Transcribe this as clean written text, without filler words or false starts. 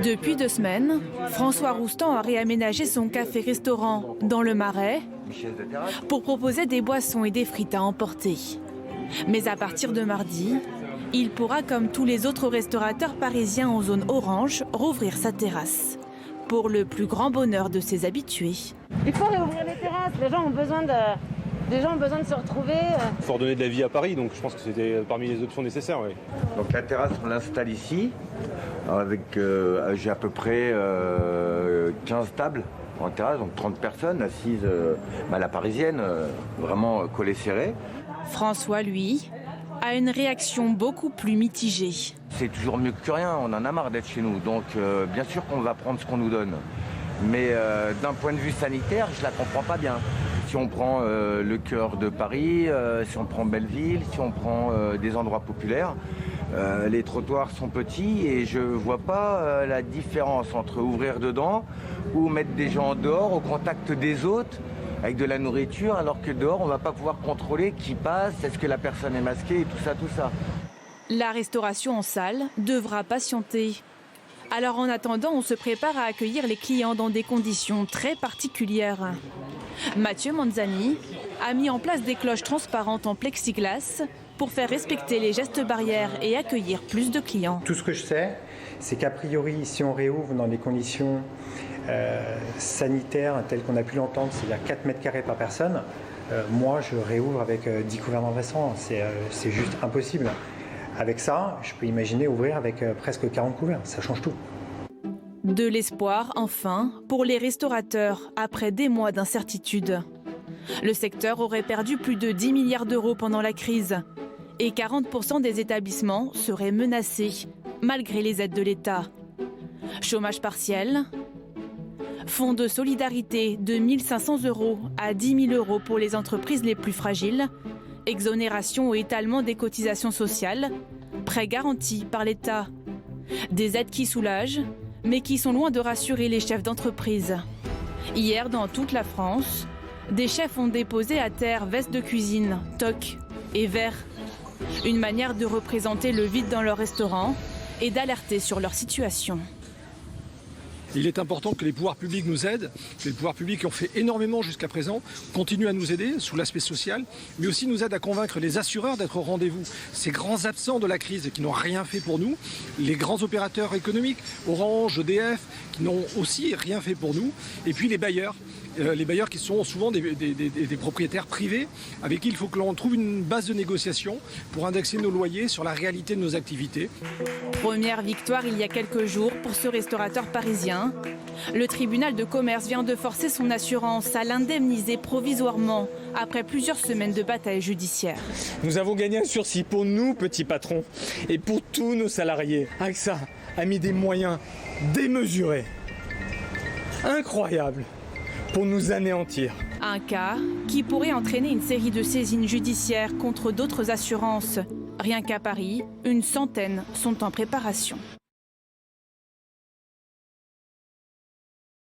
Depuis 2 semaines, François Roustan a réaménagé son café-restaurant dans le Marais pour proposer des boissons et des frites à emporter. Mais à partir de mardi, il pourra, comme tous les autres restaurateurs parisiens en zone orange, rouvrir sa terrasse. Pour le plus grand bonheur de ses habitués. Il faut réouvrir les terrasses, les gens ont besoin de se retrouver. Il faut redonner de la vie à Paris, donc je pense que c'était parmi les options nécessaires. Oui. Donc la terrasse, on l'installe ici, avec j'ai à peu près 15 tables en terrasse, donc 30 personnes assises à la parisienne, vraiment collées serrées. François, lui, a une réaction beaucoup plus mitigée. C'est toujours mieux que rien, on en a marre d'être chez nous, donc bien sûr qu'on va prendre ce qu'on nous donne. Mais d'un point de vue sanitaire, je la comprends pas bien. Si on prend le cœur de Paris, si on prend Belleville, si on prend des endroits populaires, les trottoirs sont petits et je vois pas la différence entre ouvrir dedans ou mettre des gens dehors au contact des autres avec de la nourriture, alors que dehors on va pas pouvoir contrôler qui passe, est-ce que la personne est masquée et tout ça. La restauration en salle devra patienter. Alors en attendant, on se prépare à accueillir les clients dans des conditions très particulières. Mathieu Manzani a mis en place des cloches transparentes en plexiglas pour faire respecter les gestes barrières et accueillir plus de clients. Tout ce que je sais, c'est qu'a priori, si on réouvre dans des conditions sanitaires telles qu'on a pu l'entendre, c'est-à-dire 4 mètres carrés par personne, moi je réouvre avec 10 couverts dans le restaurant. C'est juste impossible. Avec ça, je peux imaginer ouvrir avec presque 40 couverts, ça change tout. De l'espoir, enfin, pour les restaurateurs, après des mois d'incertitude. Le secteur aurait perdu plus de 10 milliards d'euros pendant la crise. Et 40% des établissements seraient menacés, malgré les aides de l'État. Chômage partiel, fonds de solidarité de 1 500 € à 10 000 € pour les entreprises les plus fragiles, exonération ou étalement des cotisations sociales, prêts garantis par l'État. Des aides qui soulagent, mais qui sont loin de rassurer les chefs d'entreprise. Hier, dans toute la France, des chefs ont déposé à terre vestes de cuisine, toques et verres. Une manière de représenter le vide dans leur restaurant et d'alerter sur leur situation. Il est important que les pouvoirs publics nous aident, que les pouvoirs publics qui ont fait énormément jusqu'à présent continuent à nous aider sous l'aspect social, mais aussi nous aident à convaincre les assureurs d'être au rendez-vous. Ces grands absents de la crise et qui n'ont rien fait pour nous, les grands opérateurs économiques, Orange, EDF, qui n'ont aussi rien fait pour nous, et puis les bailleurs qui sont souvent des propriétaires privés avec qui il faut que l'on trouve une base de négociation pour indexer nos loyers sur la réalité de nos activités. Première victoire il y a quelques jours pour ce restaurateur parisien. Le tribunal de commerce vient de forcer son assurance à l'indemniser provisoirement après plusieurs semaines de bataille judiciaire. Nous avons gagné un sursis pour nous, petits patrons, et pour tous nos salariés. AXA a mis des moyens démesurés, incroyables, pour nous anéantir. Un cas qui pourrait entraîner une série de saisines judiciaires contre d'autres assurances. Rien qu'à Paris, une centaine sont en préparation.